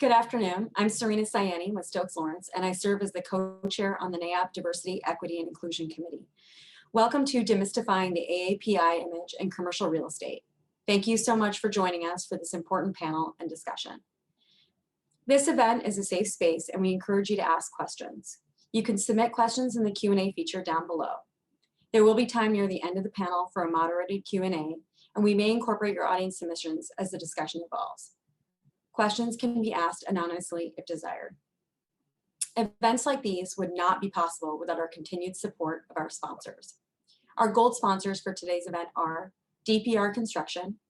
Good afternoon. I'm Serena Sayani with Stokes Lawrence, and I serve as the co-chair on the NAAPI Diversity, Equity, and Inclusion Committee. Welcome to Demystifying the AAPI Image in Commercial Real Estate. Thank you so much for joining us for this important panel and discussion. This event is a safe space, and we encourage you to ask questions. You can submit questions in the Q&A feature down below. There will be time near the end of the panel for a moderated Q&A, and we may incorporate your audience submissions as the discussion evolves. Questions can be asked anonymously if desired. Events like these would not be possible without our continued support of our sponsors. Our gold sponsors for today's event are DPR Construction,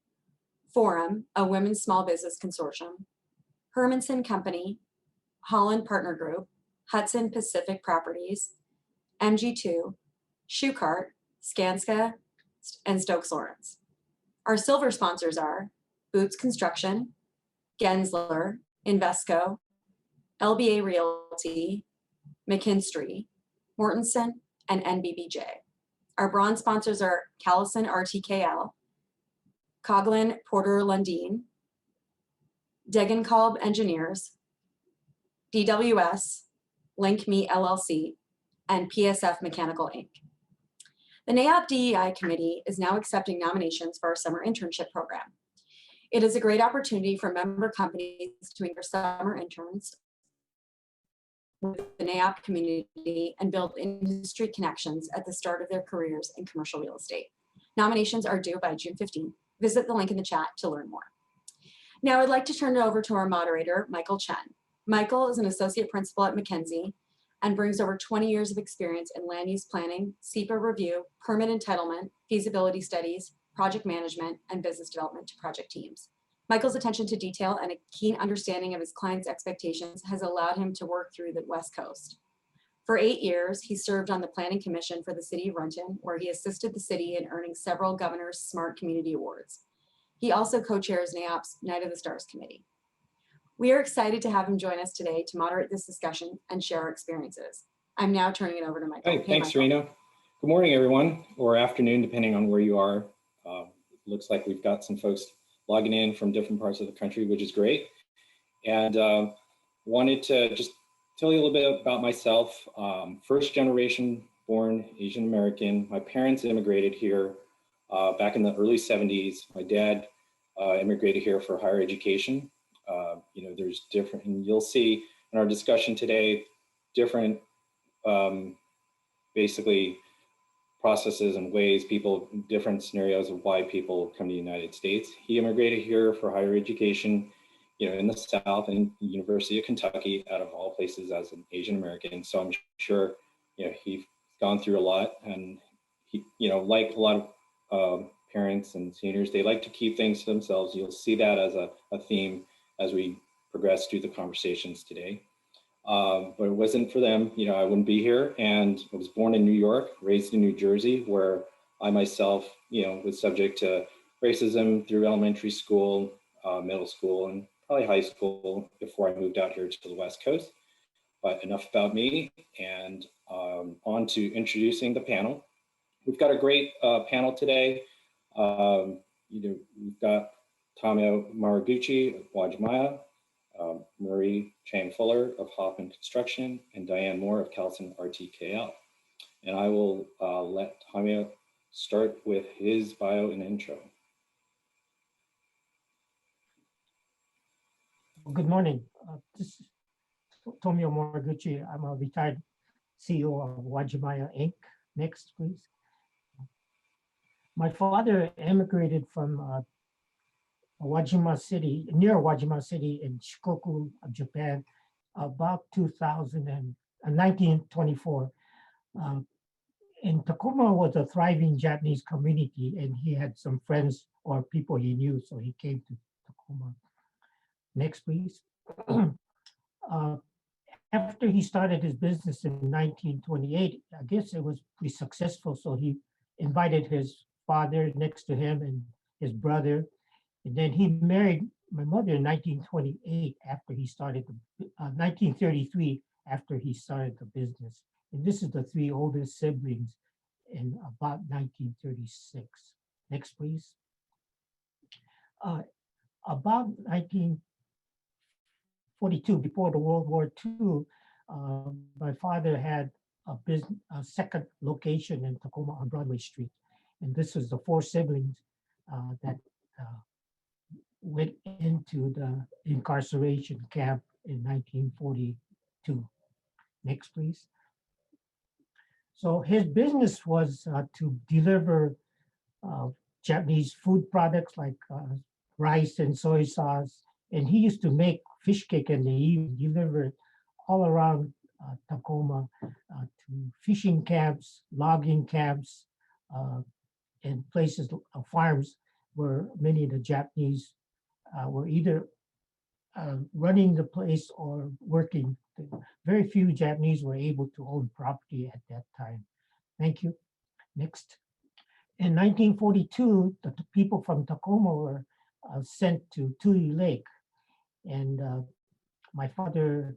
Forum, a women's small business consortium, Hermanson Company, Holland Partner Group, Hudson Pacific Properties, MG2, Schuchart, Skanska, and Stokes Lawrence. Our silver sponsors are Boots Construction, Gensler, Investco, LBA Realty, McKinstry, Mortenson, and NBBJ. Our bronze sponsors are CallisonRTKL, Coughlin Porter Lundin, Degenkolb Engineers, DWS, Link Me LLC, and PSF Mechanical Inc. The NAAPI DEI Committee is now accepting nominations for our summer internship program. It is a great opportunity for member companies to meet their summer interns with the NAAPI community and build industry connections at the start of their careers in commercial real estate. Nominations are due by June 15th. Visit the link in the chat to learn more. Now I'd like to turn it over to our moderator, Michael Chen. Michael is an associate principal at Mackenzie and brings over 20 years of experience in land use planning, SEPA review, permit entitlement, feasibility studies, project management, and business development to project teams. Michael's attention to detail and a keen understanding of his clients' expectations has allowed him to work through the West Coast. For 8 years, he served on the Planning Commission for the City of Renton, where he assisted the city in earning several Governor's Smart Community Awards. He also co-chairs NAAP's Night of the Stars Committee. We are excited to have him join us today to moderate this discussion and share our experiences. I'm now turning it over to Michael. Hey, thanks, Serena. Good morning, everyone, or afternoon, depending on where you are. Looks like we've got some folks logging in from different parts of the country, which is great. And wanted to just tell you a little bit about myself. First generation born Asian American. My parents immigrated here back in the early 70s. My dad immigrated here for higher education. You know, there's different, and you'll see in our discussion today, different basically processes and ways people, different scenarios of why people come to the United States. He immigrated here for higher education, you know, in the South and the University of Kentucky, out of all places, as an Asian American. So I'm sure, you know, he's gone through a lot, and he, you know, like a lot of parents and seniors, they like to keep things to themselves. You'll see that as a theme as we progress through the conversations today. But it wasn't for them, you know, I wouldn't be here. And I was born in New York, raised in New Jersey, where I myself, you know, was subject to racism through elementary school, middle school, and probably high school before I moved out here to the West Coast. But enough about me, and on to introducing the panel. We've got a great panel today. You know, we've got Tomio Moriguchi of Uwajimaya, Marie Chang Fuller of Hoffman Construction, and Diane Moore of CallisonRTKL. And I will let Tomio start with his bio and intro. Good morning. This is Tomio Moriguchi. I'm a retired CEO of Uwajimaya Inc. Next, please. My father immigrated from Uwajima City, near Uwajima City in Shikoku, Japan, about 1924. And Tacoma was a thriving Japanese community, and he had some friends or people he knew, so he came to Tacoma. Next, please. After he started his business in 1928, I guess it was pretty successful, so he invited his father next to him and his brother. And then he married my mother in 1928 after he started, 1933 after he started the business. And this is the three oldest siblings in about 1936. Next, please. About 42, before the World War II, my father had a second location in Tacoma on Broadway Street. And this was the four siblings that went into the incarceration camp in 1942. Next, please. So his business was to deliver Japanese food products like rice and soy sauce. And he used to make fish cake and he delivered it all around Tacoma to fishing camps, logging camps, and places, farms where many of the Japanese were either running the place or working. Very few Japanese were able to own property at that time. Thank you. Next. In 1942, the people from Tacoma were sent to Tui Lake. And my father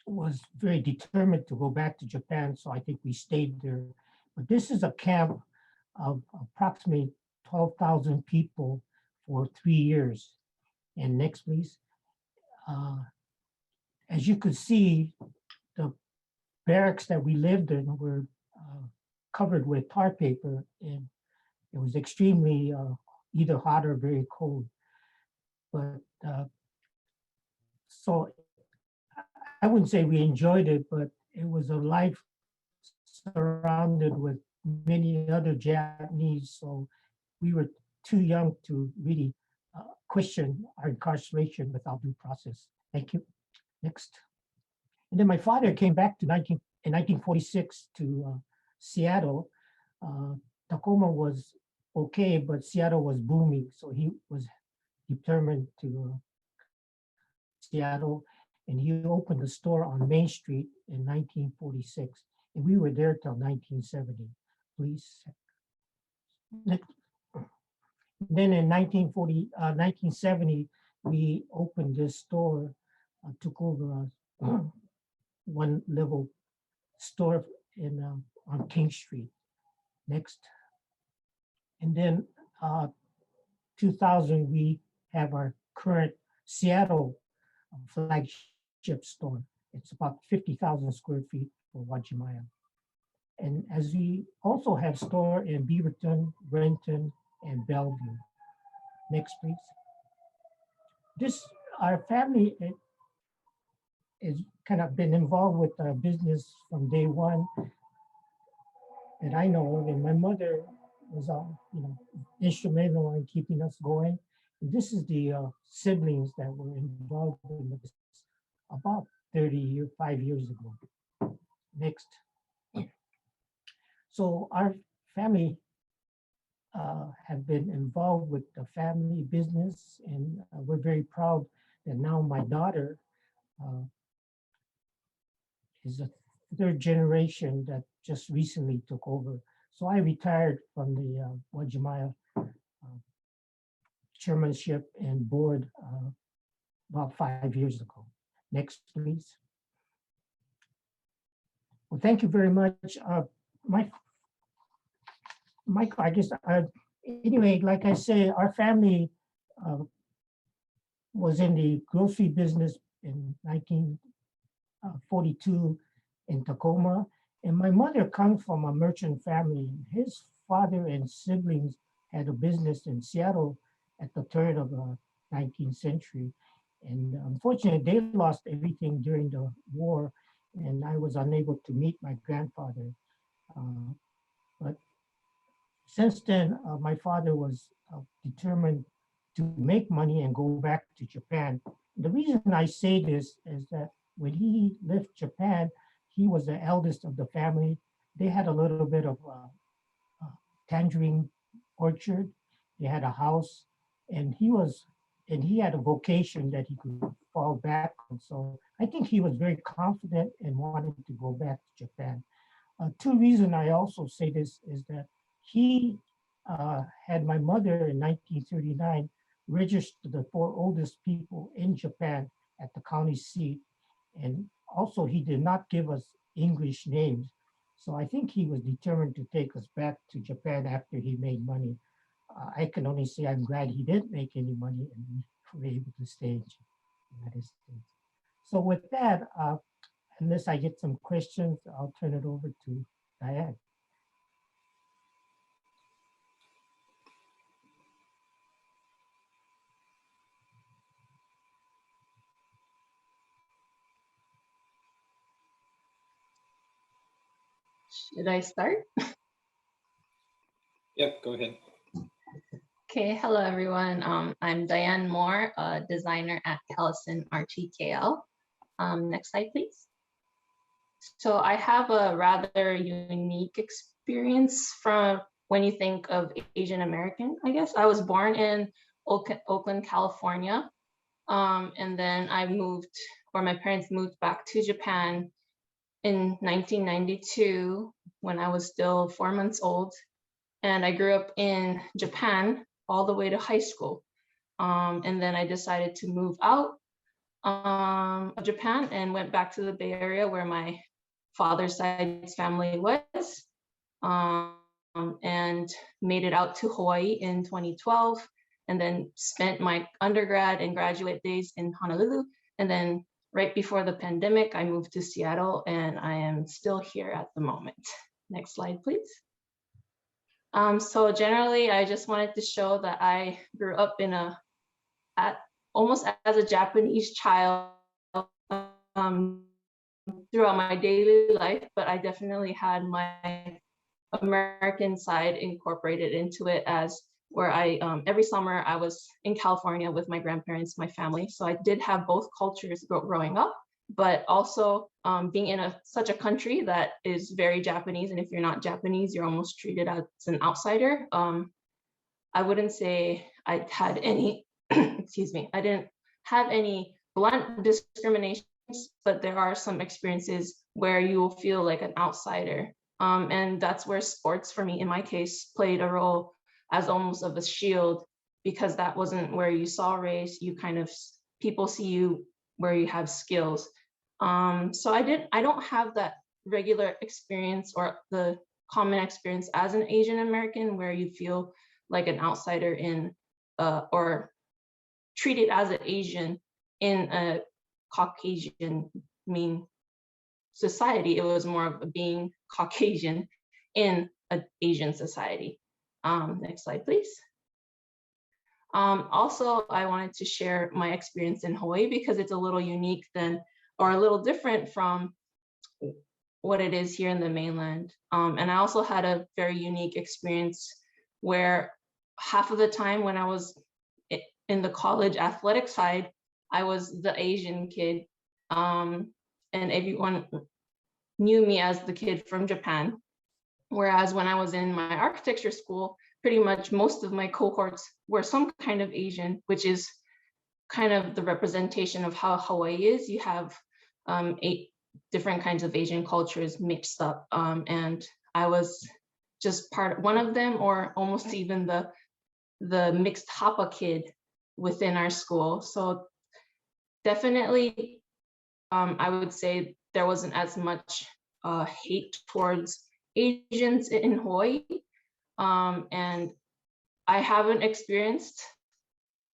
was very determined to go back to Japan, so I think we stayed there. But this is a camp of approximately 12,000 people for 3 years. And next, please. As you could see, the barracks that we lived in were covered with tar paper, and it was extremely either hot or very cold. But so I wouldn't say we enjoyed it, but it was a life surrounded with many other Japanese. So we were too young to really question our incarceration without due process. Thank you. Next. And then my father came back to in 1946 to Seattle. Tacoma was okay, but Seattle was booming. So he was determined to Seattle, and he opened a store on Main Street in 1946. And we were there till 1970. Please. Next. Then in 1970, we opened this store, took over a one level store on King Street. Next. And then 2000, we have our current Seattle flagship store. It's about 50,000 square feet for Uwajimaya. And as we also have store in Beaverton, Renton, and Bellevue. Next, please. Our family is kind of been involved with our business from day one that I know of, and my mother was instrumental in keeping us going. And this is the siblings that were involved in this about 5 years ago. Next. So our family have been involved with the family business, and we're very proud that now my daughter is a third generation that just recently took over. So I retired from the Uwajimaya chairmanship and board about 5 years ago. Next, please. Well, thank you very much. Michael, I guess, anyway, like I say, our family was in the grocery business in 1942 in Tacoma. And my mother comes from a merchant family. His father and siblings had a business in Seattle at the turn of the 19th century. And unfortunately, they lost everything during the war, and I was unable to meet my grandfather. But since then, my father was determined to make money and go back to Japan. The reason I say this is that when he left Japan, he was the eldest of the family. They had a little bit of a tangerine orchard. They had a house, and he had a vocation that he could fall back on. So I think he was very confident and wanted to go back to Japan. Two reasons I also say this is that he had my mother in 1939 register the 4 oldest people in Japan at the county seat. And also he did not give us English names. So I think he was determined to take us back to Japan after he made money. I can only say I'm glad he didn't make any money and we were able to stay in Japan. United States. So with that, unless I get some questions, I'll turn it over to Diane. Should I start? Yep, go ahead. Okay, hello everyone. I'm Diane Moore, a designer at CallisonRTKL. Next slide, please. So I have a rather unique experience from when you think of Asian American, I guess. I was born in Oakland, California. And then my parents moved back to Japan in 1992 when I was still 4 months old. And I grew up in Japan all the way to high school. And then I decided to move out of Japan and went back to the Bay Area where my father's side's family was, and made it out to Hawaii in 2012, and then spent my undergrad and graduate days in Honolulu. And then right before the pandemic, I moved to Seattle, and I am still here at the moment. Next slide, please. So generally, I just wanted to show that I grew up in almost as a Japanese child throughout my daily life, but I definitely had my American side incorporated into it, as where I every summer I was in California with my grandparents, my family. So I did have both cultures growing up, but also being in such a country that is very Japanese, and if you're not Japanese, you're almost treated as an outsider. I wouldn't say I had any, excuse me, I didn't have any blunt discriminations, but there are some experiences where you will feel like an outsider. And that's where sports, for me, in my case, played a role as almost of a shield, because that wasn't where you saw race. You kind of, people see you where you have skills. So I don't have that regular experience or the common experience as an Asian American where you feel like an outsider in, or treated as an Asian in a Caucasian society. It was more of being Caucasian in an Asian society. Next slide, please. Also, I wanted to share my experience in Hawaii because it's a little unique or a little different from what it is here in the mainland. And I also had a very unique experience where half of the time when I was in the college athletic side, I was the Asian kid, and everyone knew me as the kid from Japan. Whereas when I was in my architecture school, pretty much most of my cohorts were some kind of Asian, which is kind of the representation of how Hawaii is. You have 8 different kinds of Asian cultures mixed up, and I was just one of them, or almost even the mixed Hapa kid within our school. So definitely, I would say there wasn't as much hate towards Asians in Hawaii, and I haven't experienced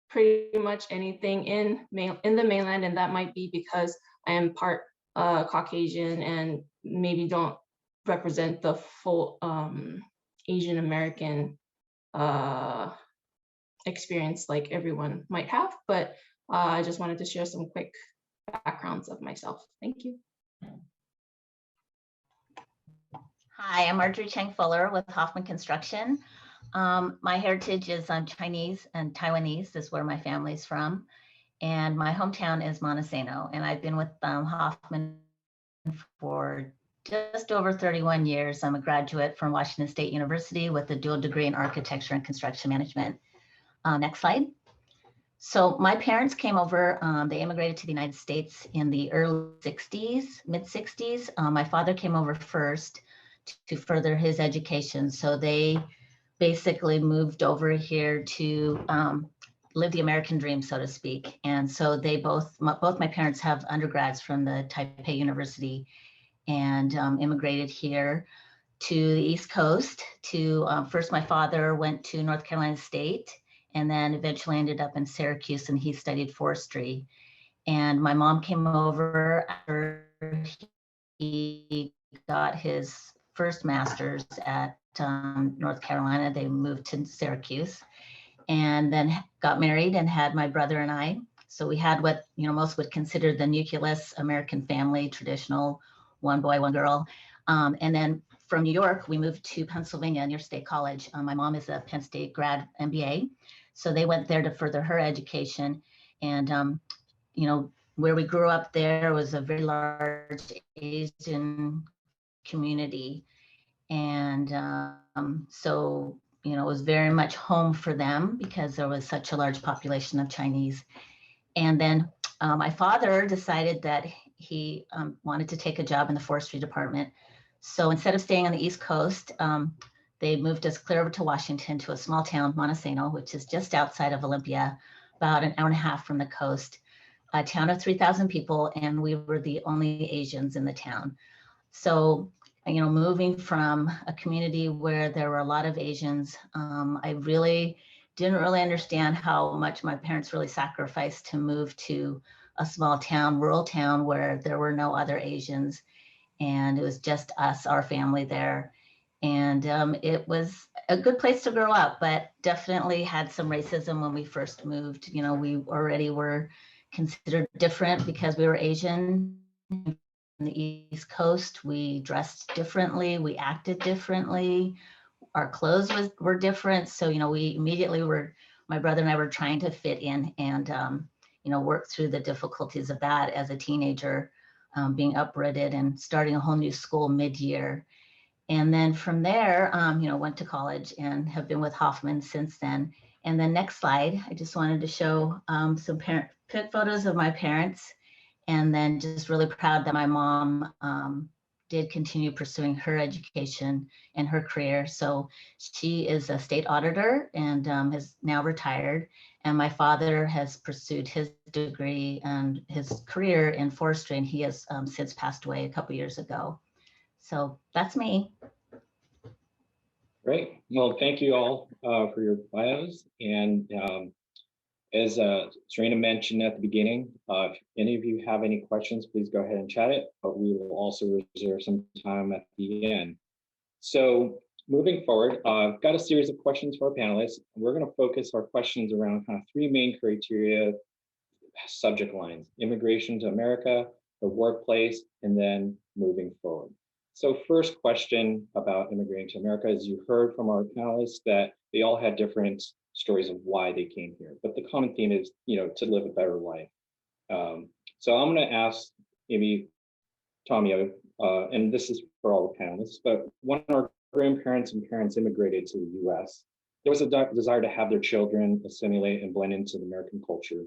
pretty much anything in the mainland, and that might be because I am part Caucasian and maybe don't represent the full Asian American experience like everyone might have, but I just wanted to share some quick backgrounds of myself. Thank you. Hi, I'm Marjorie Chang Fuller with Hoffman Construction. My heritage is Chinese and Taiwanese. This is where my family's from. And my hometown is Montesano. And I've been with Hoffman for just over 31 years. I'm a graduate from Washington State University with a dual degree in architecture and construction management. Next slide. So my parents came over, they immigrated to the United States in the early 60s, mid 60s. My father came over first to further his education. So they basically moved over here to live the American dream, so to speak. And so they both my parents have undergrads from the Taipei University and immigrated here to the East Coast to, first my father went to North Carolina State and then eventually ended up in Syracuse, and he studied forestry. And my mom came over after he got his first master's at North Carolina. They moved to Syracuse and then got married and had my brother and I. So we had what most would consider the nucleus American family, traditional, one boy, one girl. And then from New York, we moved to Pennsylvania near State College. My mom is a Penn State grad MBA. So they went there to further her education. And, where we grew up there was a very large Asian community. And so, it was very much home for them because there was such a large population of Chinese. And then my father decided that he wanted to take a job in the forestry department. So instead of staying on the East Coast, they moved us clear over to Washington to a small town, Montesano, which is just outside of Olympia, about an hour and a half from the coast, a town of 3,000 people, and we were the only Asians in the town. So, moving from a community where there were a lot of Asians, I didn't really understand how much my parents really sacrificed to move to a small town, rural town, where there were no other Asians. And it was just us, our family there. And it was a good place to grow up, but definitely had some racism when we first moved. We already were considered different because we were Asian. In the East Coast, we dressed differently, we acted differently, our clothes were different. So, we immediately my brother and I were trying to fit in and, work through the difficulties of that as a teenager, being uprooted and starting a whole new school mid-year. And then from there, went to college and have been with Hoffman since then. And then next slide, I just wanted to show some pic photos of my parents. And then just really proud that my mom did continue pursuing her education and her career. So she is a state auditor and is now retired. And my father has pursued his degree and his career in forestry, and he has since passed away a couple years ago. So that's me. Great. Well, thank you all for your bios. And as Serena mentioned at the beginning, if any of you have any questions, please go ahead and chat it, but we will also reserve some time at the end. So moving forward, I've got a series of questions for our panelists. We're going to focus our questions around kind of three main criteria, subject lines: immigration to America, the workplace, and then moving forward. So first question about immigrating to America is, you heard from our panelists that they all had different stories of why they came here, but the common theme is, to live a better life. So I'm going to ask maybe Tomio, and this is for all the panelists, but when our grandparents and parents immigrated to the US, there was a desire to have their children assimilate and blend into the American culture,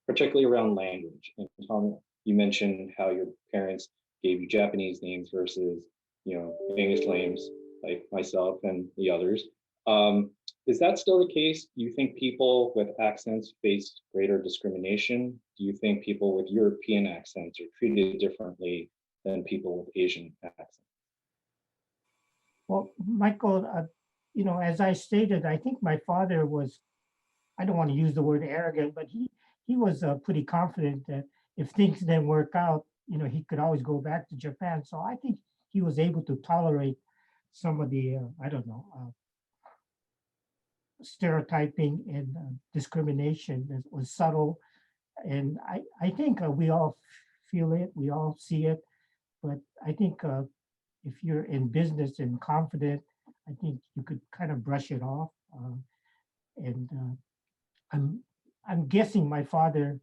particularly around language. And Tomio, you mentioned how your parents gave you Japanese names versus, English names, like myself and the others. Is that still the case? Do you think people with accents face greater discrimination? Do you think people with European accents are treated differently than people with Asian accents? Well, Michael, as I stated, I think my father was, I don't want to use the word arrogant, but he was pretty confident that if things didn't work out, he could always go back to Japan. So I think he was able to tolerate some of the, stereotyping and discrimination that was subtle. And I think we all feel it, we all see it, but I think if you're in business and confident, I think you could kind of brush it off. And I'm guessing my father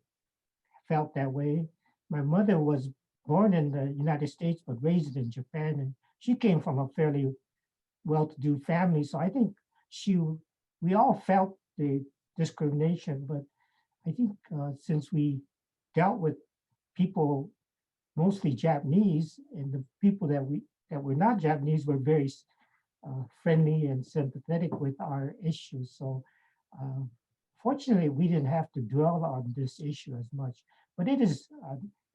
felt that way. My mother was born in the United States, but raised in Japan, and she came from a fairly well-to-do family. So I think we all felt the discrimination, but I think since we dealt with people mostly Japanese, and the people that were not Japanese were very friendly and sympathetic with our issues. So fortunately, we didn't have to dwell on this issue as much. But it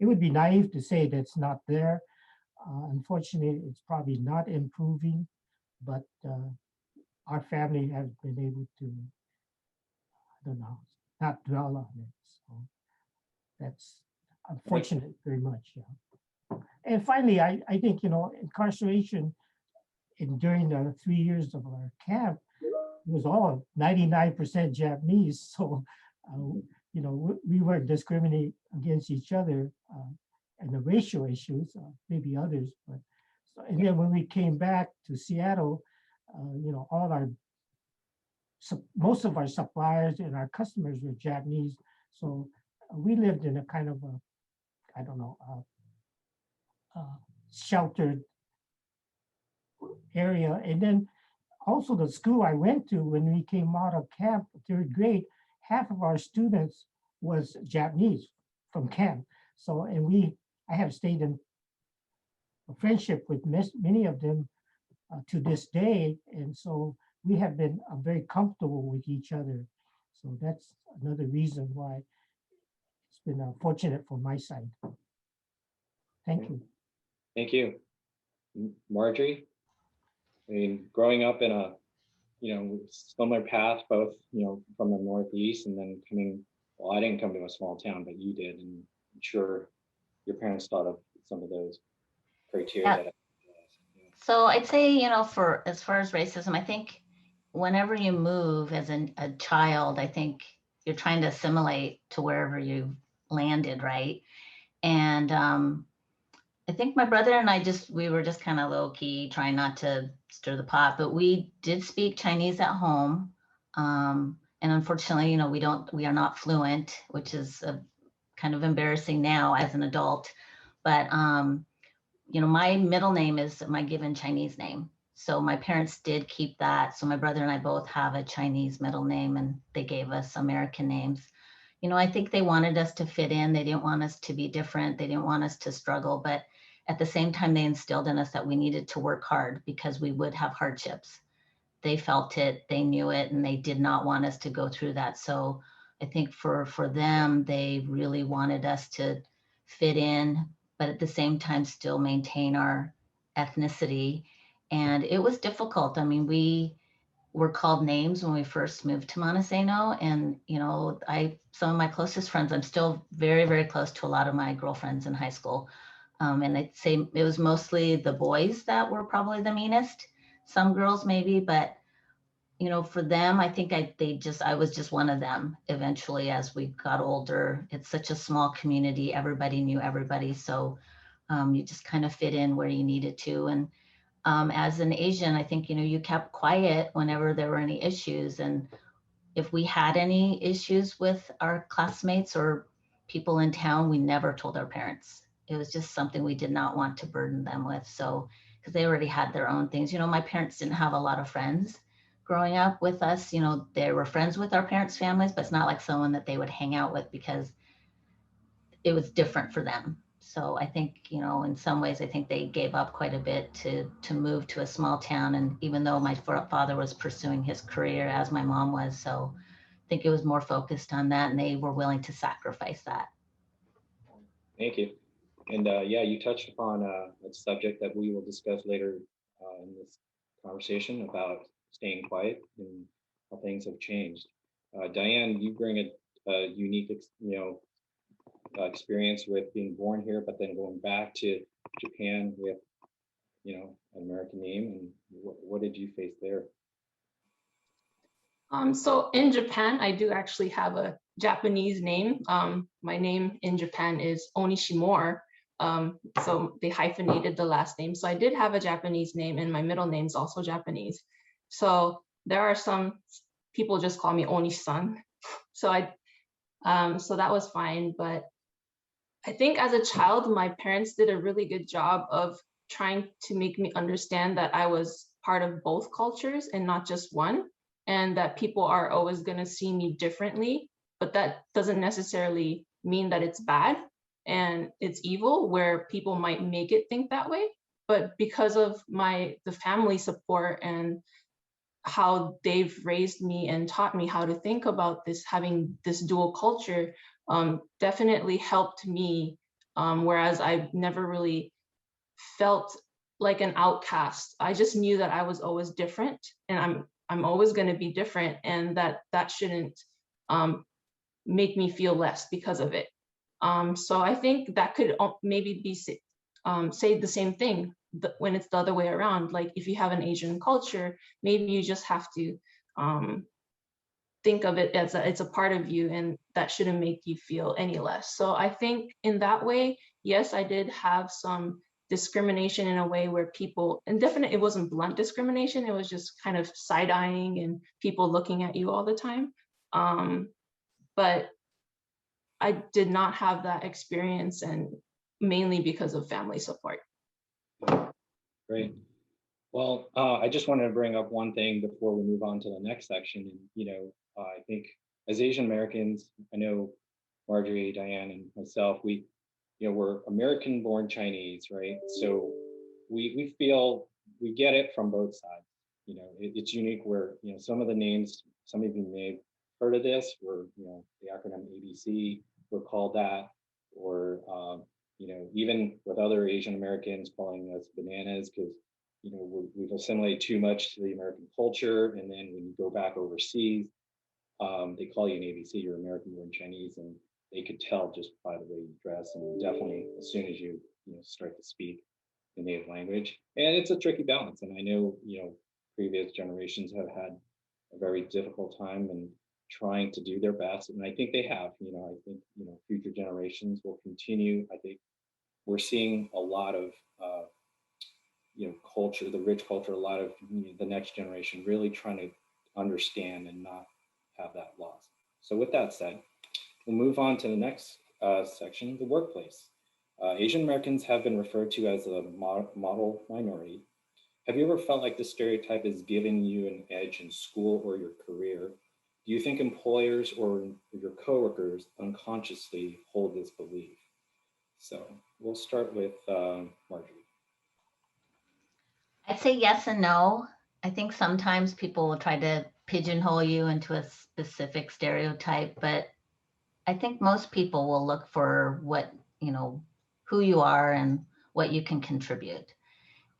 would be naive to say that it's not there. Unfortunately, it's probably not improving, but our family has been able to, not dwell on it. So unfortunate very much. Yeah. And finally, I think, incarceration during the 3 years of our camp, it was all 99% Japanese. So, we weren't discriminating against each other and the racial issues, maybe others. But and then when we came back to Seattle, most of our suppliers and our customers were Japanese. So we lived in a kind of sheltered area. And then also the school I went to when we came out of camp, 3rd grade, half of our students was Japanese from camp. So, and I have stayed in a friendship with many of them to this day. And so we have been very comfortable with each other. So that's another reason why it's been fortunate for my side. Thank you. Thank you. Marjorie, I mean, growing up in a, similar path, both, from the Northeast and then I didn't come to a small town, but you did. And I'm sure your parents thought of some of those criteria. Yeah. So I'd say, for as far as racism, I think whenever you move as a child, I think you're trying to assimilate to wherever you landed, right? And I think my brother and I we were just kind of low key, trying not to stir the pot, but we did speak Chinese at home. And unfortunately, we are not fluent, which is kind of embarrassing now as an adult. But, my middle name is my given Chinese name. So my parents did keep that. So my brother and I both have a Chinese middle name, and they gave us American names. I think they wanted us to fit in. They didn't want us to be different. They didn't want us to struggle. But at the same time, they instilled in us that we needed to work hard because we would have hardships. They felt it, they knew it, and they did not want us to go through that. So I think for them, they really wanted us to fit in, but at the same time, still maintain our ethnicity. And it was difficult. I mean, we were called names when we first moved to Montesano. And, some of my closest friends, I'm still very, very close to a lot of my girlfriends in high school. And I'd say it was mostly the boys that were probably the meanest, some girls maybe, but, for them, I think I was just one of them eventually as we got older. It's such a small community. Everybody knew everybody. So you just kind of fit in where you needed to. And as an Asian, I think, you kept quiet whenever there were any issues. And if we had any issues with our classmates or people in town, we never told our parents. It was just something we did not want to burden them with. So, because they already had their own things. My parents didn't have a lot of friends growing up with us. They were friends with our parents' families, but it's not like someone that they would hang out with because it was different for them. So I think, in some ways, I think they gave up quite a bit to move to a small town. And even though my father was pursuing his career as my mom was, so I think it was more focused on that, and they were willing to sacrifice that. Thank you. And you touched upon a subject that we will discuss later in this conversation about staying quiet and how things have changed. Diane, you bring a unique, experience with being born here, but then going back to Japan with, an American name. And what did you face there? So in Japan, I do actually have a Japanese name. My name in Japan is Onishimor. So they hyphenated the last name. So I did have a Japanese name, and my middle name is also Japanese. So there are some people just call me Onishi-san. So so that was fine. But I think as a child, my parents did a really good job of trying to make me understand that I was part of both cultures and not just one, and that people are always going to see me differently, but that doesn't necessarily mean that it's bad and it's evil, where people might make it think that way. But because of the family support and how they've raised me and taught me how to think about this, having this dual culture, definitely helped me, whereas I never really felt like an outcast. I just knew that I was always different, and I'm always going to be different, and that shouldn't make me feel less because of it. So I think that could maybe be say the same thing when it's the other way around. Like if you have an Asian culture, maybe you just have to think of it as it's a part of you, and that shouldn't make you feel any less. So I think in that way, yes, I did have some discrimination in a way where people, and definitely it wasn't blunt discrimination, it was just kind of side-eyeing and people looking at you all the time. But I did not have that experience, and mainly because of family support. Great. Well, I just wanted to bring up one thing before we move on to the next section. And, I think as Asian Americans, I know Marjorie, Diane, and myself, we're American-born Chinese, right? So we feel we get it from both sides. It's unique where, some of the names, some of you may have heard of this, where, the acronym ABC, we're called that, or, even with other Asian Americans calling us bananas because, we've assimilated too much to the American culture. And then when you go back overseas, they call you an ABC, you're American-born Chinese, and they could tell just by the way you dress, and definitely as soon as you start to speak the native language. And it's a tricky balance. And I know previous generations have had a very difficult time and trying to do their best, and I think they have. I think future generations will continue. I think we're seeing a lot of culture, the rich culture, a lot of the next generation really trying to understand and not have that loss. So with that said, we'll move on to the next section, the workplace. Asian Americans have been referred to as a model minority. Have you ever felt like this stereotype is giving you an edge in school or your career? Do you think employers or your coworkers unconsciously hold this belief? So we'll start with Marjorie. I'd say yes and no. I think sometimes people will try to pigeonhole you into a specific stereotype, but I think most people will look for what, who you are and what you can contribute.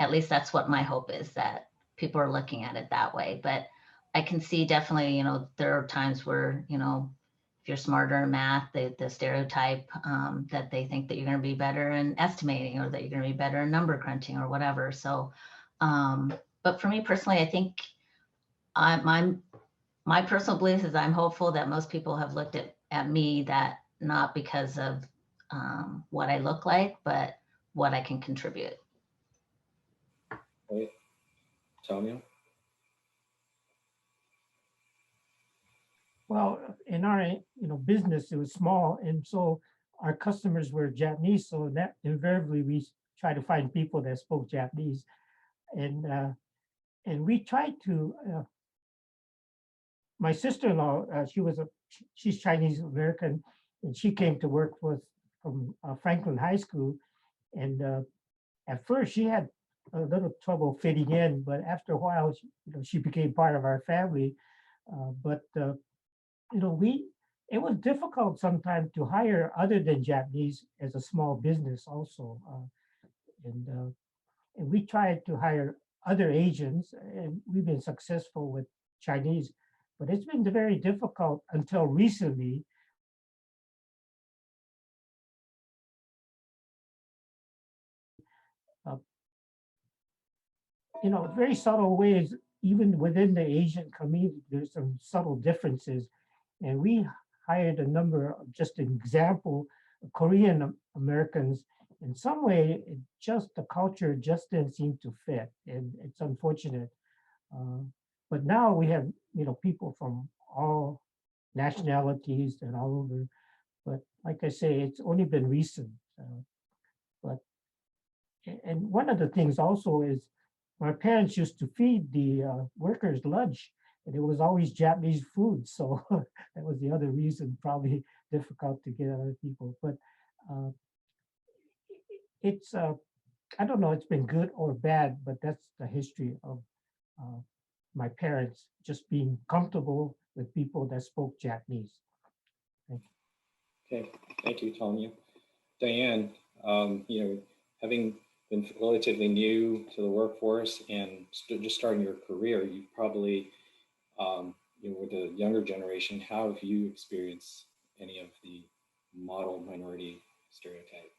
At least that's what my hope is, that people are looking at it that way. But I can see definitely, there are times where, if you're smarter in math, the stereotype that they think that you're going to be better in estimating, or that you're going to be better in number crunching or whatever. So, but for me personally, I think my personal belief is I'm hopeful that most people have looked at me that not because of what I look like, but what I can contribute. Right. Tomio? Well, in our business, it was small, and so our customers were Japanese. So that invariably we try to find people that spoke Japanese, and we tried to. My sister-in-law, she's Chinese American, and she came to work from Franklin High School, and at first she had a little trouble fitting in, but after a while, she became part of our family. It was difficult sometimes to hire other than Japanese as a small business also. And we tried to hire other Asians, and we've been successful with Chinese, but it's been very difficult until recently. Very subtle ways, even within the Asian community, there's some subtle differences. And we hired a number of, just an example, Korean Americans. In some way, the culture just didn't seem to fit, and it's unfortunate. But now we have, people from all nationalities and all over. But like I say, it's only been recent. And one of the things also is my parents used to feed the workers lunch, and it was always Japanese food. So that was the other reason, probably difficult to get other people. But it's, I don't know, it's been good or bad, but that's the history of my parents just being comfortable with people that spoke Japanese. Thank you. Okay, thank you, Tomio. Diane, having been relatively new to the workforce and just starting your career, you probably, with the younger generation, how have you experienced any of the model minority stereotype?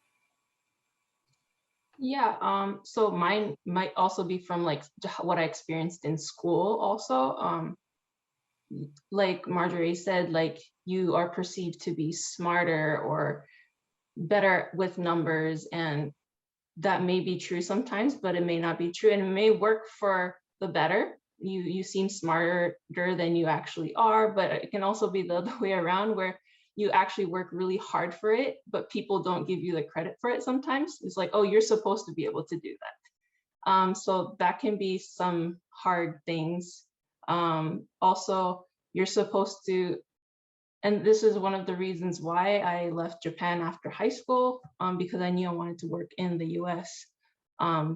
Yeah, so mine might also be from like what I experienced in school also. Like Marjorie said, like you are perceived to be smarter or better with numbers, and that may be true sometimes, but it may not be true, and it may work for the better. You seem smarter than you actually are, but it can also be the other way around where you actually work really hard for it, but people don't give you the credit for it sometimes. It's like, oh, you're supposed to be able to do that. So that can be some hard things. Also, you're supposed to, and this is one of the reasons why I left Japan after high school, because I knew I wanted to work in the US,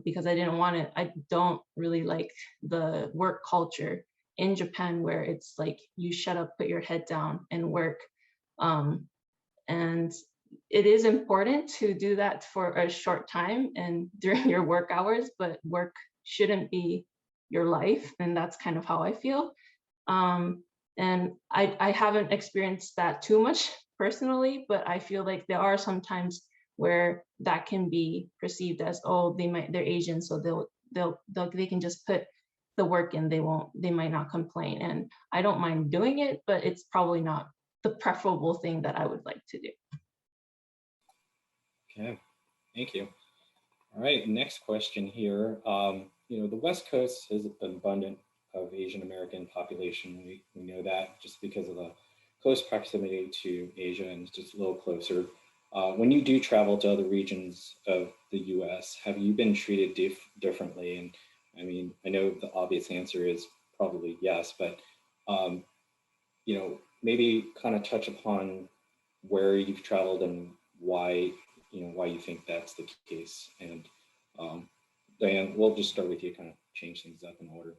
because I don't really like the work culture in Japan where it's like, you shut up, put your head down and work. And it is important to do that for a short time and during your work hours, but work shouldn't be your life. And that's kind of how I feel. And I haven't experienced that too much personally, but I feel like there are some times where that can be perceived as, oh, they're Asian, so they can just put the work in, they might not complain. And I don't mind doing it, but it's probably not the preferable thing that I would like to do. Okay, thank you. All right, next question here. The West Coast is abundant of Asian American population. We know that just because of the close proximity to Asia and just a little closer. When you do travel to other regions of the US, have you been treated differently? And I mean, I know the obvious answer is probably yes, but maybe kind of touch upon where you've traveled and why you think that's the case. And Diane, we'll just start with you, kind of change things up in order.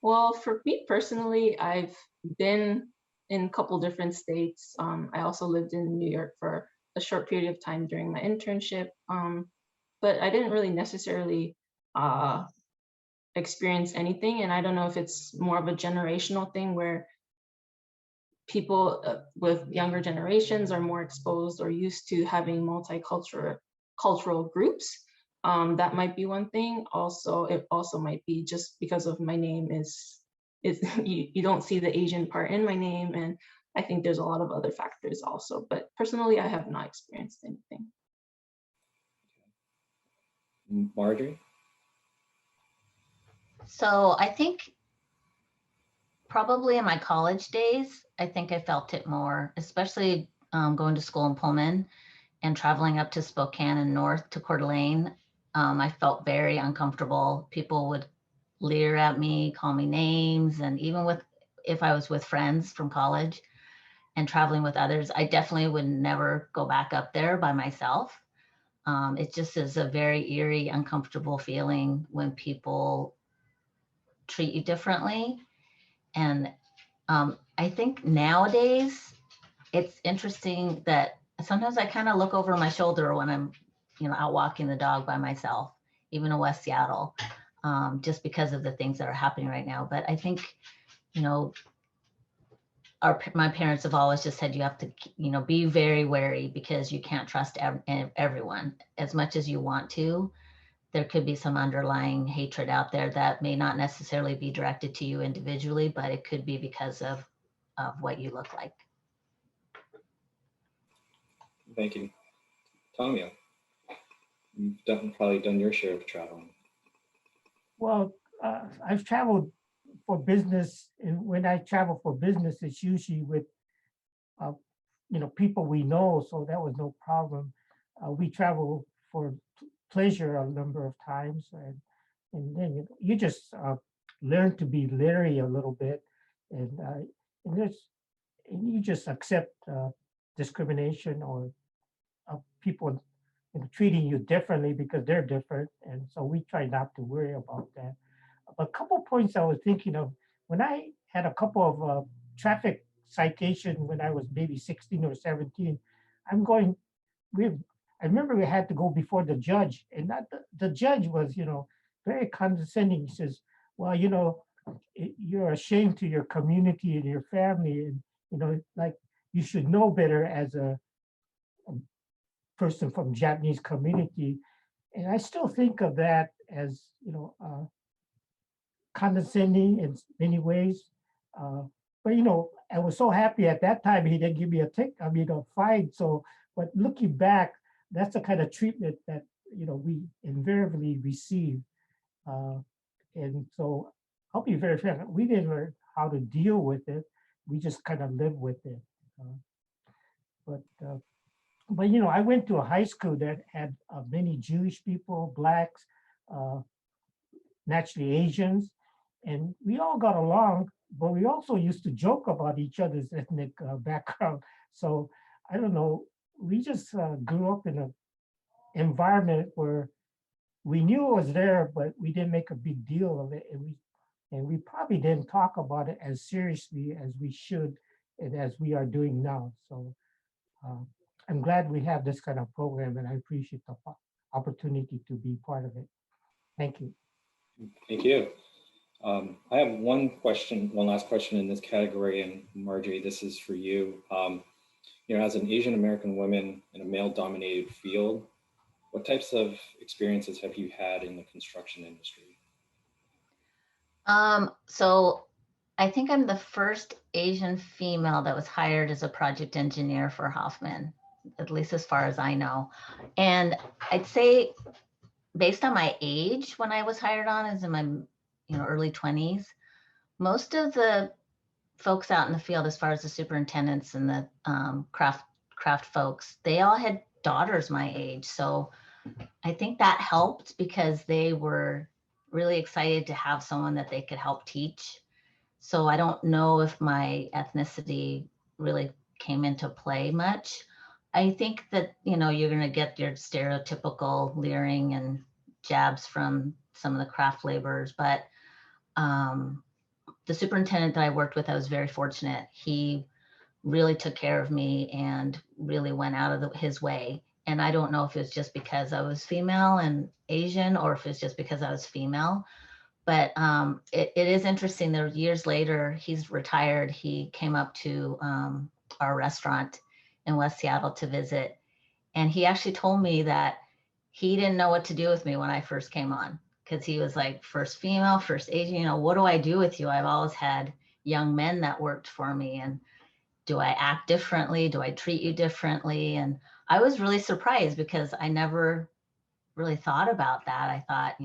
Well, for me personally, I've been in a couple different states. I also lived in New York for a short period of time during my internship, but I didn't really necessarily experience anything. And I don't know if it's more of a generational thing where people with younger generations are more exposed or used to having multicultural groups. That might be one thing. Also, it also might be just because of my name is you don't see the Asian part in my name, and I think there's a lot of other factors also. But personally, I have not experienced anything. Marjorie? So I think probably in my college days, I think I felt it more, especially going to school in Pullman and traveling up to Spokane and north to Coeur d'Alene. I felt very uncomfortable. People would leer at me, call me names, and even if I was with friends from college and traveling with others, I definitely would never go back up there by myself. It just is a very eerie, uncomfortable feeling when people treat you differently. And I think nowadays it's interesting that sometimes I kind of look over my shoulder when I'm, out walking the dog by myself, even in West Seattle, just because of the things that are happening right now. But I think, my parents have always just said you have to, be very wary because you can't trust everyone as much as you want to. There could be some underlying hatred out there that may not necessarily be directed to you individually, but it could be because of what you look like. Thank you. Tomio, you've probably done your share of traveling. Well, I've traveled for business, and when I travel for business, it's usually with, people we know, so that was no problem. We travel for pleasure a number of times, and then you just learn to be leery a little bit, and you just accept discrimination or people treating you differently because they're different, and so we try not to worry about that. But a couple of points I was thinking of when I had a couple of traffic citations when I was maybe 16 or 17. I remember we had to go before the judge, and the judge was, very condescending. He says, well, you're ashamed to your community and your family, and, like you should know better as a person from Japanese community. And I still think of that as, condescending in many ways. But I was so happy at that time he didn't give me a fine. So, but looking back, that's the kind of treatment that we invariably receive. And so I'll be very fair. We didn't learn how to deal with it. We just kind of live with it. But I went to a high school that had many Jewish people, Blacks, naturally Asians, and we all got along, but we also used to joke about each other's ethnic background. So I don't know, we just grew up in an environment where we knew it was there, but we didn't make a big deal of it. And we probably didn't talk about it as seriously as we should and as we are doing now. So I'm glad we have this kind of program, and I appreciate the opportunity to be part of it. Thank you. Thank you. I have one last question in this category, and Marjorie, this is for you. As an Asian American woman in a male-dominated field, what types of experiences have you had in the construction industry? So I think I'm the first Asian female that was hired as a project engineer for Hoffman, at least as far as I know. And I'd say based on my age when I was hired on, is in my early 20s, most of the folks out in the field, as far as the superintendents and the craft folks, they all had daughters my age. So I think that helped because they were really excited to have someone that they could help teach. So I don't know if my ethnicity really came into play much. I think that, you're going to get your stereotypical leering and jabs from some of the craft laborers, but the superintendent that I worked with, I was very fortunate. He really took care of me and really went out of his way. And I don't know if it's just because I was female and Asian, or if it's just because I was female. But it is interesting that years later, he's retired. He came up to our restaurant in West Seattle to visit. And he actually told me that he didn't know what to do with me when I first came on, because he was like, first female, first Asian, what do I do with you? I've always had young men that worked for me. And do I act differently? Do I treat you differently? And I was really surprised because I never really thought about that. I thought,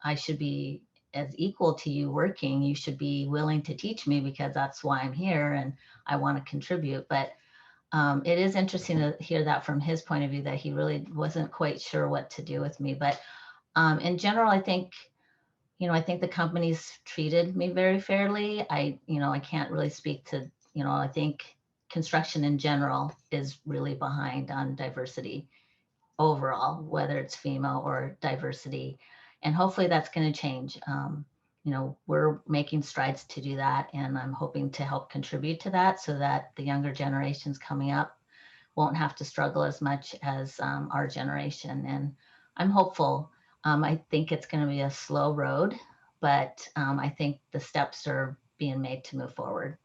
I should be as equal to you working. You should be willing to teach me because that's why I'm here and I want to contribute. But it is interesting to hear that from his point of view, that he really wasn't quite sure what to do with me. But in general, I think the company's treated me very fairly. I can't really speak to, I think construction in general is really behind on diversity overall, whether it's female or diversity. And hopefully that's going to change. We're making strides to do that. And I'm hoping to help contribute to that so that the younger generations coming up won't have to struggle as much as our generation. And I'm hopeful. I think it's going to be a slow road, but I think the steps are being made to move forward.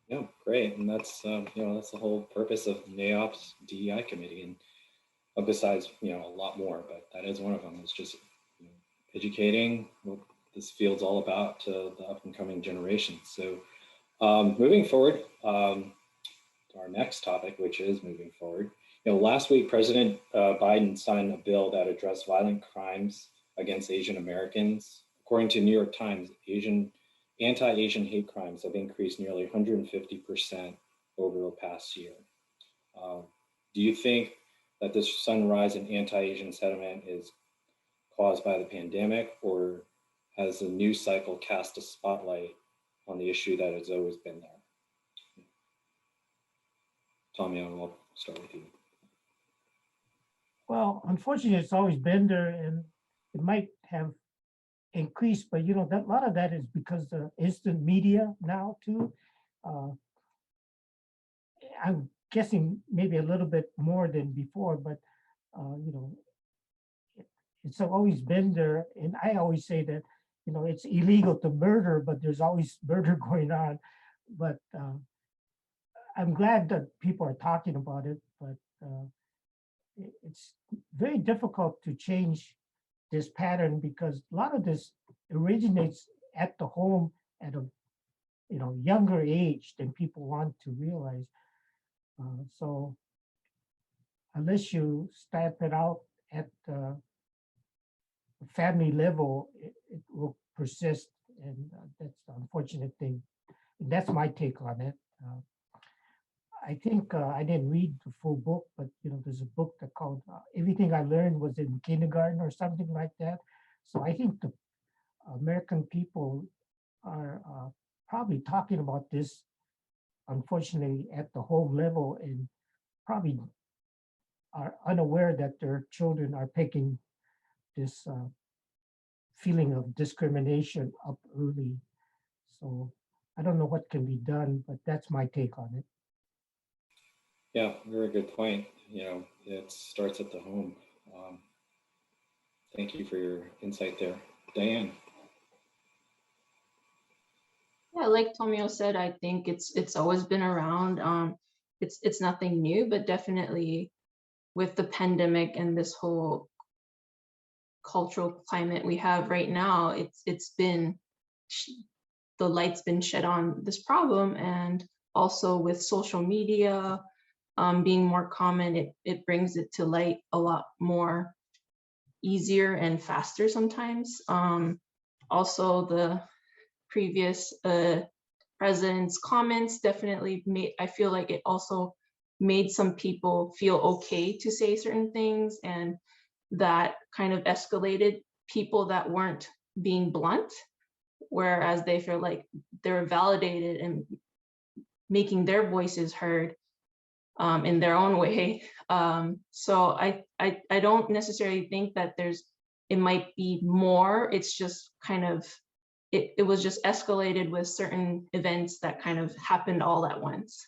Yeah, great. And that's, that's the whole purpose of NAOP's DEI committee. And besides, a lot more, but that is one of them. It's just educating what this field's all about to the up and coming generations. So moving forward to our next topic, which is moving forward. Last week, President Biden signed a bill that addressed violent crimes against Asian Americans. According to New York Times, anti-Asian hate crimes have increased nearly 150% over the past year. Do you think that this sudden rise in anti-Asian sentiment is caused by the pandemic, or has the news cycle cast a spotlight on the issue that has always been there? Tomio, we'll start with you. Well, unfortunately, it's always been there, and it might have increased, but that a lot of that is because the instant media now too. I'm guessing maybe a little bit more than before, but it's always been there. And I always say that it's illegal to murder, but there's always murder going on. But I'm glad that people are talking about it, but it's very difficult to change this pattern because a lot of this originates at the home at a younger age than people want to realize. So unless you stamp it out at the family level, it will persist, and that's the unfortunate thing. And that's my take on it. I think I didn't read the full book, but there's a book that called Everything I Learned Was in Kindergarten or something like that. So I think the American people are probably talking about this, unfortunately, at the home level, and probably are unaware that their children are picking this feeling of discrimination up early. So I don't know what can be done, but that's my take on it. Yeah, very good point. It starts at the home. Thank you for your insight there. Diane. Yeah, like Tomio said, I think it's always been around. It's nothing new, but definitely with the pandemic and this whole cultural climate we have right now, it's been, the light's been shed on this problem. And also with social media being more common, it brings it to light a lot more easier and faster sometimes. Also, the previous president's comments definitely made, I feel like it also made some people feel okay to say certain things, and that kind of escalated people that weren't being blunt, whereas they feel like they're validated and making their voices heard in their own way. So I don't necessarily think that it might be more, it's just kind of, it was just escalated with certain events that kind of happened all at once.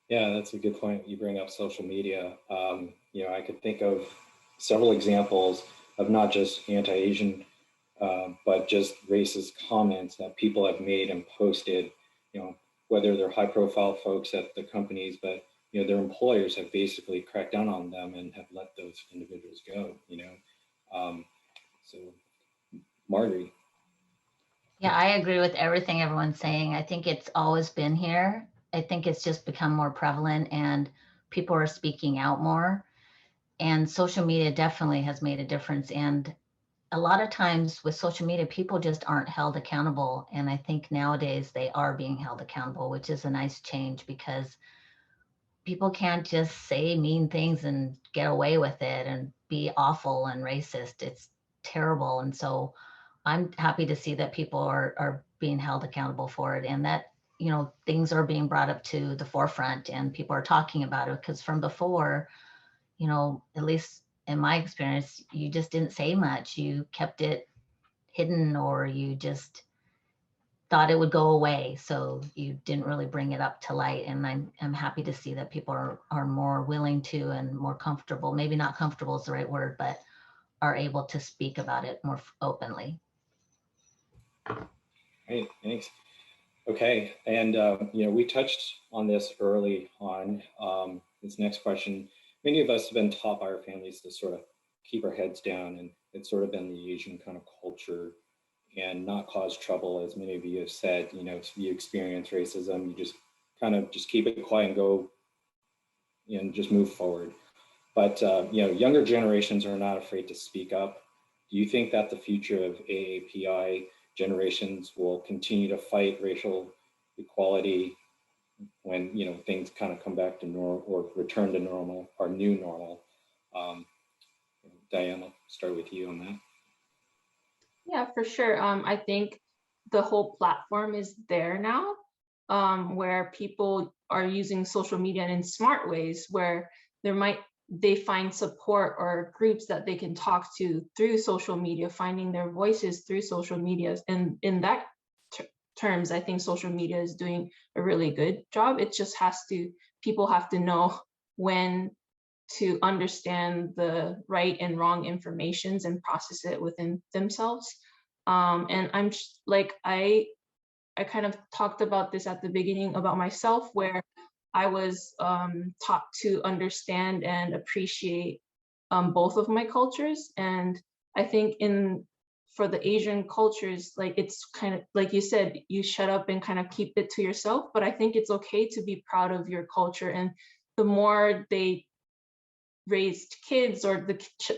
Yeah, that's a good point. You bring up social media. I could think of several examples of not just anti-Asian, but just racist comments that people have made and posted, whether they're high profile folks at the companies, but their employers have basically cracked down on them and have let those individuals go, so Marjorie. Yeah, I agree with everything everyone's saying. I think it's always been here. I think it's just become more prevalent and people are speaking out more. And social media definitely has made a difference. And a lot of times with social media, people just aren't held accountable. And I think nowadays they are being held accountable, which is a nice change because people can't just say mean things and get away with it and be awful and racist. It's terrible. And so I'm happy to see that people are being held accountable for it, and that, things are being brought up to the forefront and people are talking about it, because from before, at least in my experience, you just didn't say much. You kept it hidden, or you just thought it would go away. So you didn't really bring it up to light. And I'm happy to see that people are more willing to and more comfortable, maybe not comfortable is the right word, but are able to speak about it more openly. Great, thanks. Okay, and we touched on this early on. This next question, many of us have been taught by our families to sort of keep our heads down, and it's sort of been the Asian kind of culture and not cause trouble, as many of you have said. If you experience racism, you just kind of just keep it quiet and go and just move forward. But younger generations are not afraid to speak up. Do you think that the future of AAPI generations will continue to fight racial equality when things kind of come back to normal or return to normal or new normal? Diane, I'll start with you on that. Yeah, for sure. I think the whole platform is there now, where people are using social media in smart ways, where they find support or groups that they can talk to through social media, finding their voices through social media. And in that terms, I think social media is doing a really good job. It just people have to know when to understand the right and wrong informations and process it within themselves. And I'm like, I kind of talked about this at the beginning about myself, where I was taught to understand and appreciate both of my cultures. And I think for the Asian cultures, like it's kind of like you said, you shut up and kind of keep it to yourself. But I think it's okay to be proud of your culture. And the more they raised kids, or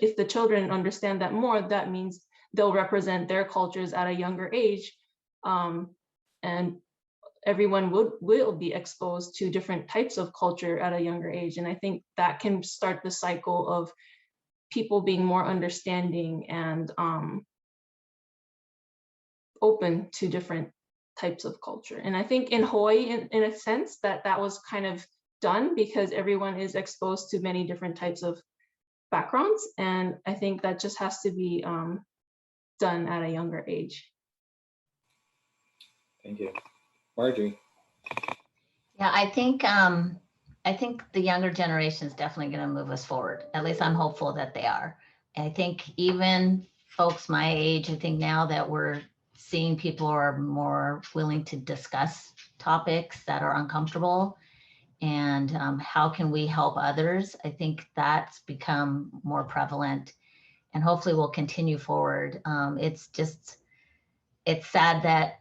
if the children understand that more, that means they'll represent their cultures at a younger age. And everyone will be exposed to different types of culture at a younger age. And I think that can start the cycle of people being more understanding and open to different types of culture. And I think in Hawaii, in a sense, that was kind of done, because everyone is exposed to many different types of backgrounds. And I think that just has to be done at a younger age. Thank you. Marjorie. Yeah, I think the younger generation is definitely going to move us forward. At least I'm hopeful that they are. And I think even folks my age, I think now that we're seeing people are more willing to discuss topics that are uncomfortable, and how can we help others? I think that's become more prevalent, and hopefully will continue forward. It's sad that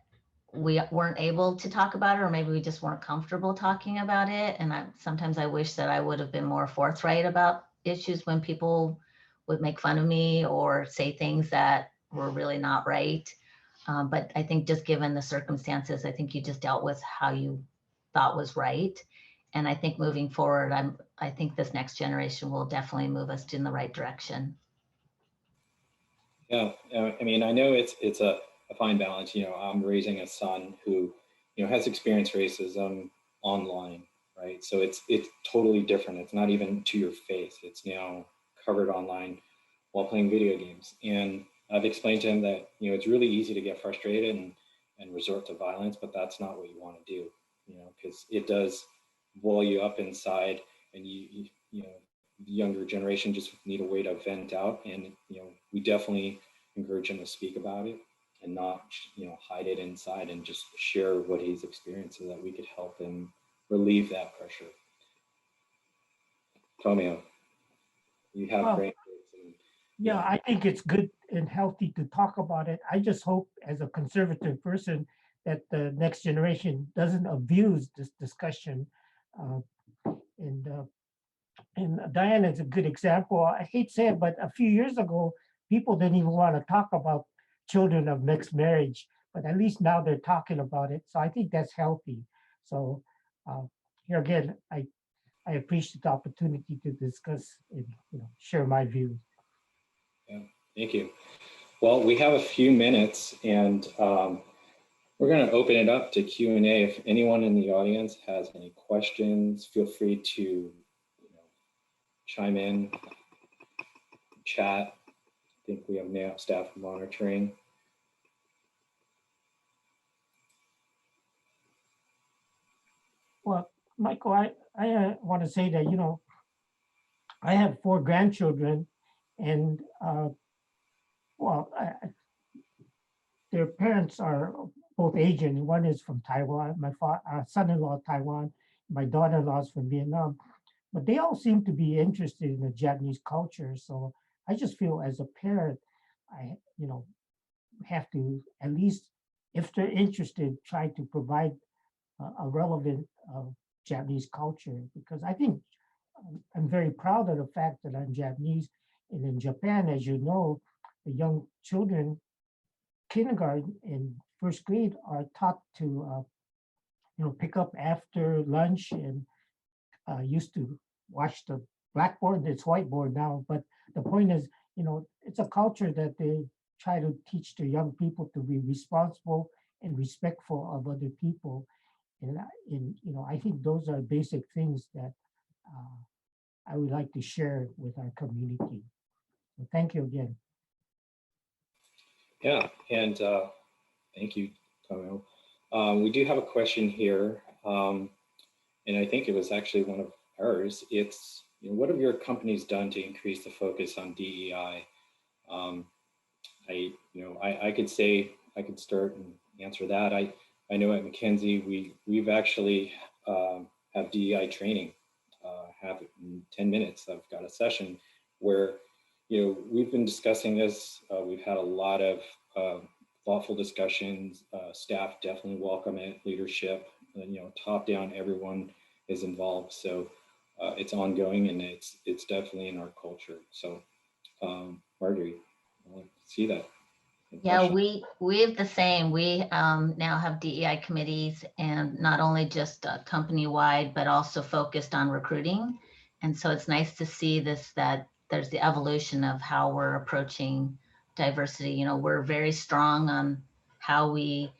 we weren't able to talk about it, or maybe we just weren't comfortable talking about it. And sometimes I wish that I would have been more forthright about issues when people would make fun of me or say things that were really not right. But I think just given the circumstances, I think you just dealt with how you thought was right. And I think moving forward, I think this next generation will definitely move us in the right direction. Yeah, I mean, I know it's a fine balance. You know, I'm raising a son who, you know, has experienced racism online, right? So it's totally different. It's not even to your face. It's now covered online while playing video games. And I've explained to him that, you know, it's really easy to get frustrated and resort to violence, but that's not what you want to do, you know, because it does boil you up inside, and you know, the younger generation just need a way to vent out. And, you know, we definitely encourage him to speak about it and not, you know, hide it inside, and just share what he's experienced so that we could help him relieve that pressure. Tomio, you have great. Yeah, I think it's good and healthy to talk about it. I just hope, as a conservative person, that the next generation doesn't abuse this discussion. And Diane is a good example. I hate to say it, but a few years ago, people didn't even want to talk about children of mixed marriage, but at least now they're talking about it. So I think that's healthy. So here again, I appreciate the opportunity to discuss and, you know, share my views. Yeah, thank you. Well, we have a few minutes, and we're going to open it up to Q&A. If anyone in the audience has any questions, feel free to, you know, chime in, chat. I think we have NAP staff monitoring. Well, Michael, I want to say that, you know, I have 4 grandchildren, and their parents are both Asian. One is from Taiwan, my son-in-law Taiwan, my daughter-in-law is from Vietnam, but they all seem to be interested in the Japanese culture. So I just feel, as a parent, I, you know, have to, at least if they're interested, try to provide a relevant Japanese culture, because I think I'm very proud of the fact that I'm Japanese. And in Japan, as you know, the young children, kindergarten and first grade, are taught to, you know, pick up after lunch, and used to watch the blackboard. It's whiteboard now, but the point is, you know, it's a culture that they try to teach the young people to be responsible and respectful of other people. And you know, I think those are basic things that I would like to share with our community. So thank you again. Yeah, and thank you, Tomio. We do have a question here, and I think it was actually one of ours. It's, you know, what have your companies done to increase the focus on DEI? I could say, I could start and answer that. I know at Mackenzie, we've actually have DEI training, have it in 10 minutes. I've got a session where, we've been discussing this. We've had a lot of thoughtful discussions. Staff definitely welcome it, leadership, top down, everyone is involved. So it's ongoing and it's definitely in our culture. So Marjorie, I see that. Yeah, we have the same. We now have DEI committees, and not only just company-wide, but also focused on recruiting. And so it's nice to see this, that there's the evolution of how we're approaching diversity. We're very strong on how we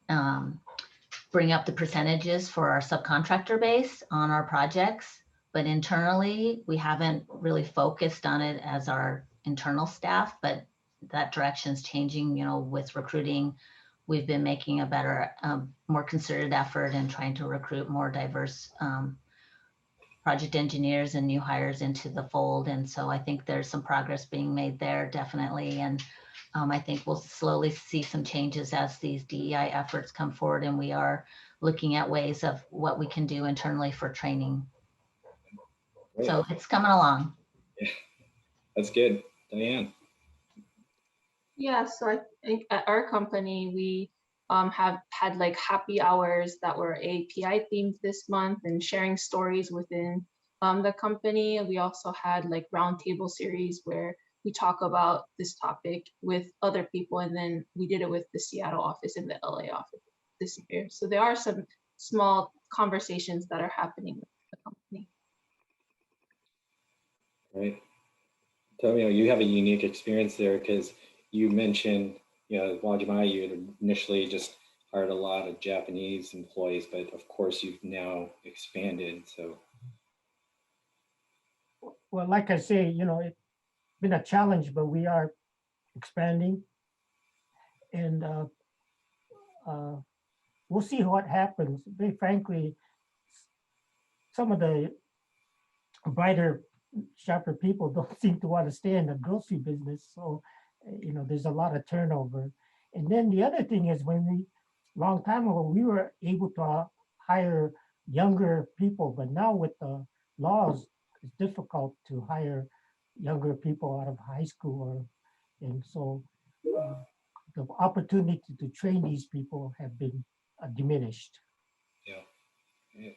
bring up the percentages for our subcontractor base on our projects, but internally, we haven't really focused on it as our internal staff, but that direction's changing, with recruiting. We've been making a better, more concerted effort in trying to recruit more diverse project engineers and new hires into the fold. And so I think there's some progress being made there, definitely. And I think we'll slowly see some changes as these DEI efforts come forward, and we are looking at ways of what we can do internally for training. Great. So it's coming along. Yeah, that's good. Diane. Yeah, so I think at our company, we have had like happy hours that were AAPI themed this month and sharing stories within the company. We also had like roundtable series where we talk about this topic with other people, and then we did it with the Seattle office and the LA office this year. So there are some small conversations that are happening with the company. Right. Tomio, you have a unique experience there because you mentioned, Uwajimaya, you had initially just hired a lot of Japanese employees, but of course you've now expanded. So, Well, like I say, it's been a challenge, but we are expanding, and we'll see what happens. Very frankly, some of the brighter, sharper people don't seem to want to stay in the grocery business. So, there's a lot of turnover. And then the other thing is, long time ago, we were able to hire younger people, but now with the laws, it's difficult to hire younger people out of high school. And so the opportunity to train these people have been diminished. yeah.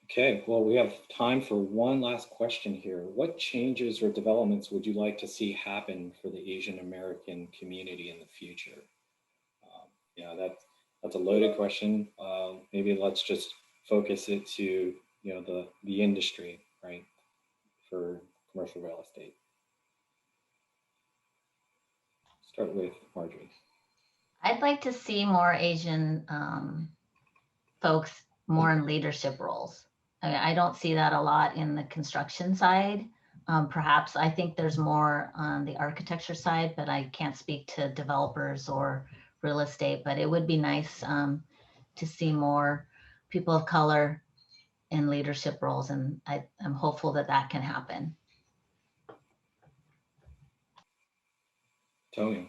Okay, well, we have time for one last question here. What changes or developments would you like to see happen for the Asian American community in the future? That's a loaded question. Maybe let's just focus it to the industry, right, for commercial real estate. Start with Marjorie. I'd like to see more Asian folks more in leadership roles. I don't see that a lot in the construction side. Perhaps I think there's more on the architecture side, but I can't speak to developers or real estate, but it would be nice to see more people of color in leadership roles. And I'm hopeful that that can happen. Tomio.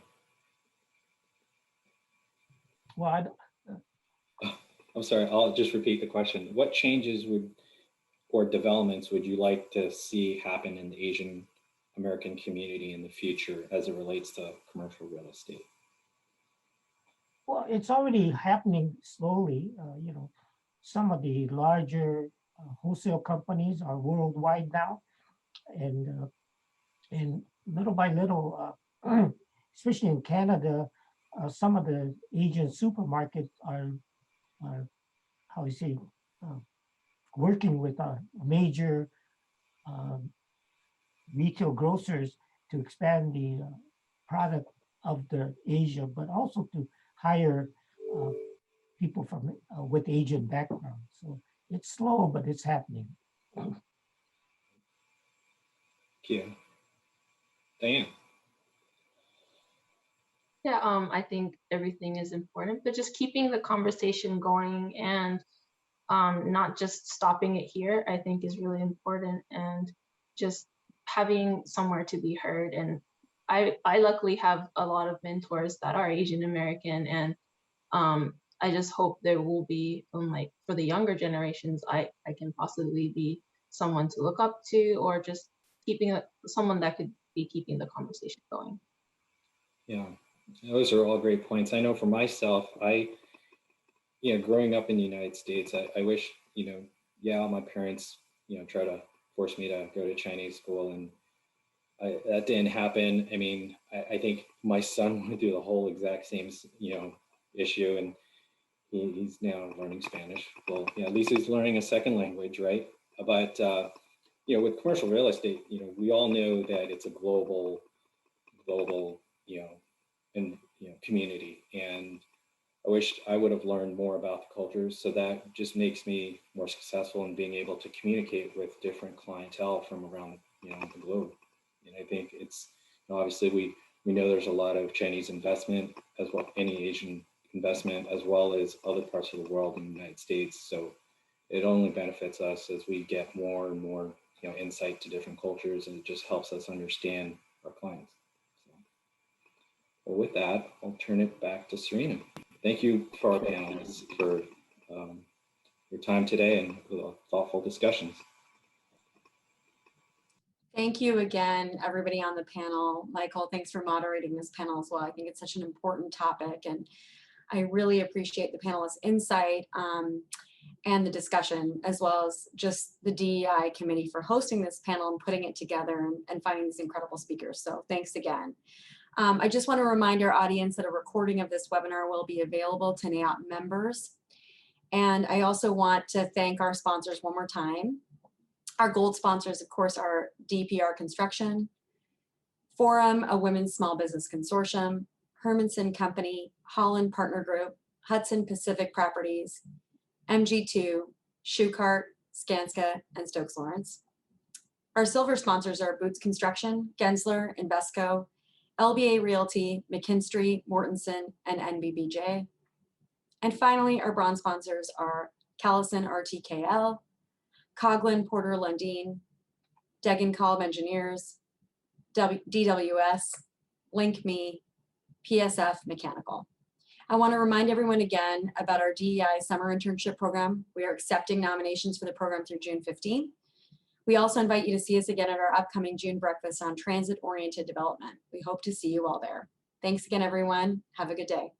Well, I'm sorry, I'll just repeat the question. What changes or developments would you like to see happen in the Asian American community in the future as it relates to commercial real estate? Well, it's already happening slowly. Some of the larger wholesale companies are worldwide now, and little by little, especially in Canada, some of the Asian supermarkets are how you say, working with major retail grocers to expand the product of the Asia, but also to hire people from with Asian background. So it's slow, but it's happening. Yeah. Diane. Yeah, I think everything is important, but just keeping the conversation going and not just stopping it here, I think is really important, and just having somewhere to be heard. And I luckily have a lot of mentors that are Asian American, and I just hope there will be, like for the younger generations, I can possibly be someone to look up to, or just someone that could be keeping the conversation going. Yeah, those are all great points. I know for myself, growing up in the United States, I wish, yeah, my parents, try to force me to go to Chinese school, and that didn't happen. I mean, I think my son went through the whole exact same, issue, and he's now learning Spanish. Well, at least he's learning a second language, right? But, with commercial real estate, we all know that it's a global, community. And I wish I would have learned more about the cultures. So that just makes me more successful in being able to communicate with different clientele from around, the globe. And I think it's, obviously we know there's a lot of Chinese investment, as well, any Asian investment, as well as other parts of the world in the United States. So it only benefits us as we get more and more, insight to different cultures, and it just helps us understand our clients. So, well, with that, I'll turn it back to Serena. Thank you for our panelists for your time today and thoughtful discussions. Thank you again, everybody on the panel. Michael, thanks for moderating this panel as well. I think it's such an important topic, and I really appreciate the panelists' insight and the discussion, as well as just the DEI committee for hosting this panel and putting it together and finding these incredible speakers. So thanks again. I just want to remind our audience that a recording of this webinar will be available to NAIOP members. And I also want to thank our sponsors one more time. Our gold sponsors, of course, are DPR Construction, Forum, a Women's Small Business Consortium, Hermanson Company, Holland Partner Group, Hudson Pacific Properties, MG2, Schuchart, Skanska, and Stokes Lawrence. Our silver sponsors are Boots Construction, Gensler, Investco, LBA Realty, McKinstry, Mortenson, and NBBJ. And finally, our bronze sponsors are CallisonRTKL, Coughlin Porter Lundeen, Degan Kolb Engineers, DWS, LinkMe, PSF Mechanical. I want to remind everyone again about our DEI summer internship program. We are accepting nominations for the program through June 15th. We also invite you to see us again at our upcoming June breakfast on transit-oriented development. We hope to see you all there. Thanks again, everyone. Have a good day.